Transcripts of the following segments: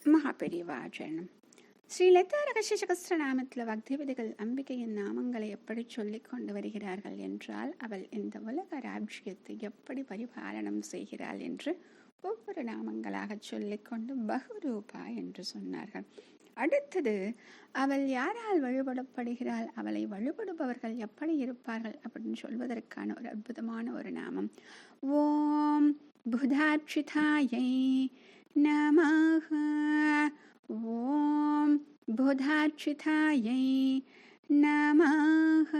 மகாபெரிவாச்சரணம். ஸ்ரீ லலிதா ரகசிய சகஸ்ரநாமத்தில் பக்திவிதிகள் அம்பிகையின் நாமங்களை எப்படி சொல்லிக் கொண்டு வருகிறார்கள் என்றால், அவள் இந்த உலக ராஜ்யத்தை எப்படி பரிபாலனம் செய்கிறாள் என்று ஒவ்வொரு நாமங்களாக சொல்லிக்கொண்டு பகுரூபா என்று சொன்னார்கள். அடுத்தது, அவள் யாரால் வழிபடப்படுகிறாள், அவளை வழிபடுபவர்கள் எப்படி இருப்பார்கள் அப்படின்னு சொல்வதற்கான ஒரு அற்புதமான ஒரு நாமம். ஓம் புதாட்சிதாயை நமஹ. ஓம் புதாட்சிதாயை நமஹ.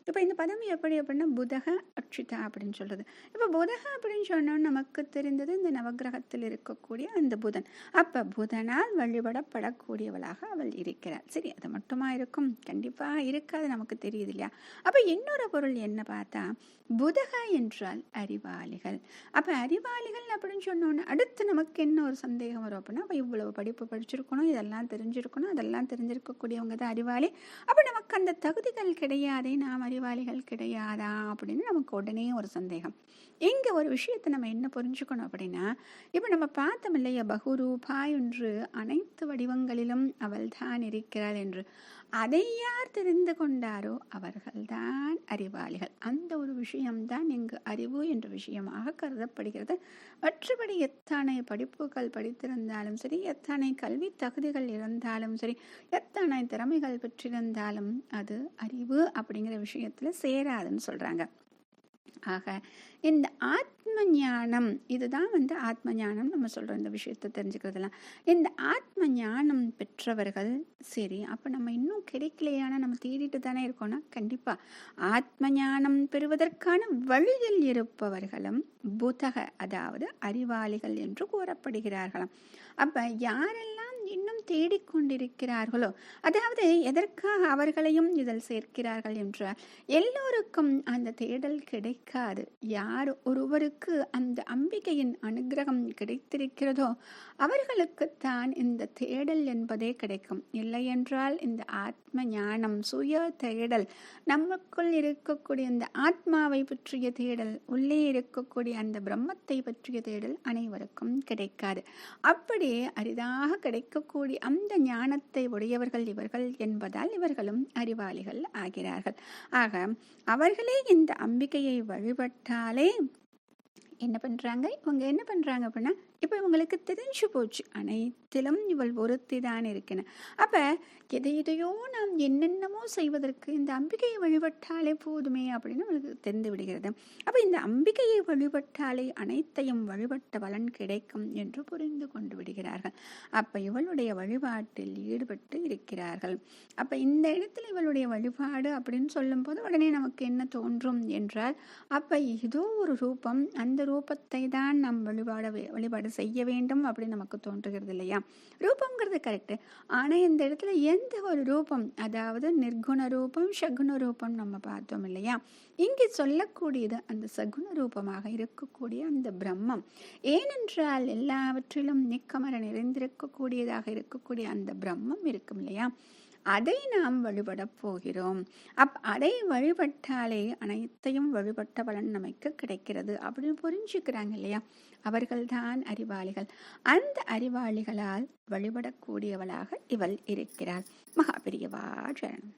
இப்போ இந்த பதம் எப்படி அப்படின்னா புதக அட்சிதா அப்படின்னு சொல்றது. இப்போ புதக அப்படின்னு சொன்னோம், நமக்கு தெரிந்தது இந்த நவகிரகத்தில் இருக்கக்கூடிய அந்த புதன். அப்போ புதனால் வழிபடப்படக்கூடியவளாக அவள் இருக்கிறாள். சரி, அது மட்டுமா இருக்கும்? கண்டிப்பாக இருக்காது, நமக்கு தெரியுது இல்லையா? அப்போ இன்னொரு பொருள் என்ன பார்த்தா, புதக என்றால் அறிவாளிகள். அப்போ அறிவாளிகள் அப்படின்னு சொன்னோன்னு அடுத்து நமக்கு என்ன ஒரு சந்தேகம் வரும் அப்படின்னா, அப்போ இவ்வளவு படிப்பு படிச்சிருக்கணும், இதெல்லாம் தெரிஞ்சிருக்கணும், அதெல்லாம் தெரிஞ்சிருக்கக்கூடியவங்க தான் அறிவாளி. அப்போ நமக்கு அந்த தகுதிகள் கிடையாதே, நாம் அறிவாளிகள் கிடையாதா அப்படின்னு நமக்கு உடனே ஒரு சந்தேகம். இங்கே ஒரு விஷயத்தை நம்ம என்ன புரிஞ்சுக்கணும் அப்படின்னா, இப்போ நம்ம பார்த்தோம் இல்லையா, பகுரூபா என்று அனைத்து வடிவங்களிலும் அவள் தான் இருக்கிறாள் என்று. அதை யார் தெரிந்து கொண்டாரோ அவர்கள்தான் அறிவாளிகள். அந்த ஒரு விஷயம்தான் இங்கு அறிவு என்ற விஷயமாக கருதப்படுகிறது. மற்றபடி எத்தனை படிப்புகள் படித்திருந்தாலும் சரி, எத்தனை கல்வி தகுதிகள் இருந்தாலும் சரி, எத்தனை திறமைகள் பெற்றிருந்தாலும் அது அறிவு அப்படிங்கிற விஷயத்துல சேராதுன்னு சொல்றாங்க. ஆக இந்த ஆத்ம ஞானம், இதுதான் ஆத்ம ஞானம் நம்ம சொல்றோம். இந்த விஷயத்தை தெரிஞ்சுக்கிறதுலாம் இந்த ஆத்ம ஞானம் பெற்றவர்கள். சரி, அப்ப நம்ம இன்னும் கிடைக்கலையான, நம்ம தேடிட்டு தானே இருக்கோம்னா, கண்டிப்பா ஆத்ம ஞானம் பெறுவதற்கான வழியில் இருப்பவர்களும் புதக, அதாவது அறிவாளிகள் என்று கூறப்படுகிறார்களாம். அப்ப யாரெல்லாம் இன்னும் தேடிக்கொண்டிருக்கிறார்களோ, அதாவது எதற்காக அவர்களையும் இதில் சேர்க்கிறார்கள் என்றால், எல்லோருக்கும் அந்த தேடல் கிடைக்காது. யார் ஒருவருக்கு அந்த அம்பிகையின் அனுகிரகம் கிடைத்திருக்கிறதோ அவர்களுக்குத்தான் இந்த தேடல் என்பதே கிடைக்கும். இல்லை என்றால் இந்த ஆத்ம ஞானம், சுய தேடல், நமக்குள் இருக்கக்கூடிய இந்த ஆத்மாவை பற்றிய தேடல், உள்ளே இருக்கக்கூடிய அந்த பிரம்மத்தை பற்றிய தேடல் அனைவருக்கும் கிடைக்காது. அப்படியே அரிதாக கிடைக்கக்கூடிய அந்த ஞானத்தை உடையவர்கள் இவர்கள் என்பதால் இவர்களும் அறிவாளிகள் ஆகிறார்கள். ஆக அவர்களே இந்த அம்பிகையை வழிபட்டாலே என்ன பண்றாங்க, இவங்க என்ன பண்றாங்க அப்படின்னா, இப்ப இவங்களுக்கு தெரிஞ்சு போச்சு அனைத்திலும் இவள் ஒருத்தி தான் இருக்கணும். அப்ப எதையோ நாம் என்னென்னமோ செய்வதற்கு இந்த அம்பிகையை வழிபட்டாலே போதுமே அப்படின்னு அவளுக்கு தெரிந்து விடுகிறது. அப்ப இந்த அம்பிகையை வழிபட்டாலே அனைத்தையும் வழிபட்ட பலன் கிடைக்கும் என்று புரிந்து கொண்டு விடுகிறார்கள். அப்ப இவளுடைய வழிபாட்டில் ஈடுபட்டு இருக்கிறார்கள். அப்ப இந்த இடத்துல இவளுடைய வழிபாடு அப்படின்னு சொல்லும் போது உடனே நமக்கு என்ன தோன்றும் என்றால், அப்ப ஏதோ ஒரு ரூபம், அந்த ரூபத்தை தான் நாம் வழிபாடு செய்ய வேண்டும் அப்படின்னு நமக்கு தோன்றுகிறது இல்லையா? ரூபங்கிறது கரெக்ட். ஆனா இந்த இடத்துல எந்த ஒரு ரூபம், அதாவது நிர்குண ரூபம், சகுன ரூபம் நம்ம பார்த்தோம் இல்லையா? இங்கே சொல்லக்கூடியது அந்த சகுன ரூபமாக இருக்கக்கூடிய அந்த பிரம்மம். ஏனென்றால் எல்லாவற்றிலும் நிக்கமர நிறைந்திருக்கக்கூடியதாக இருக்கக்கூடிய அந்த பிரம்மம் இருக்கும் இல்லையா? அதை நாம் வழிபட போகிறோம். அதை வழிபட்டாலே அனைத்தையும் வழிபட்ட பலன் நமக்கு கிடைக்கிறது அப்படின்னு புரிஞ்சுக்கிறாங்க இல்லையா? அவர்கள்தான் அறிவாளிகள். அந்த அறிவாளிகளால் வழிபடக்கூடியவளாக இவள் இருக்கிறாள். மகாபெரியவா சரணம்.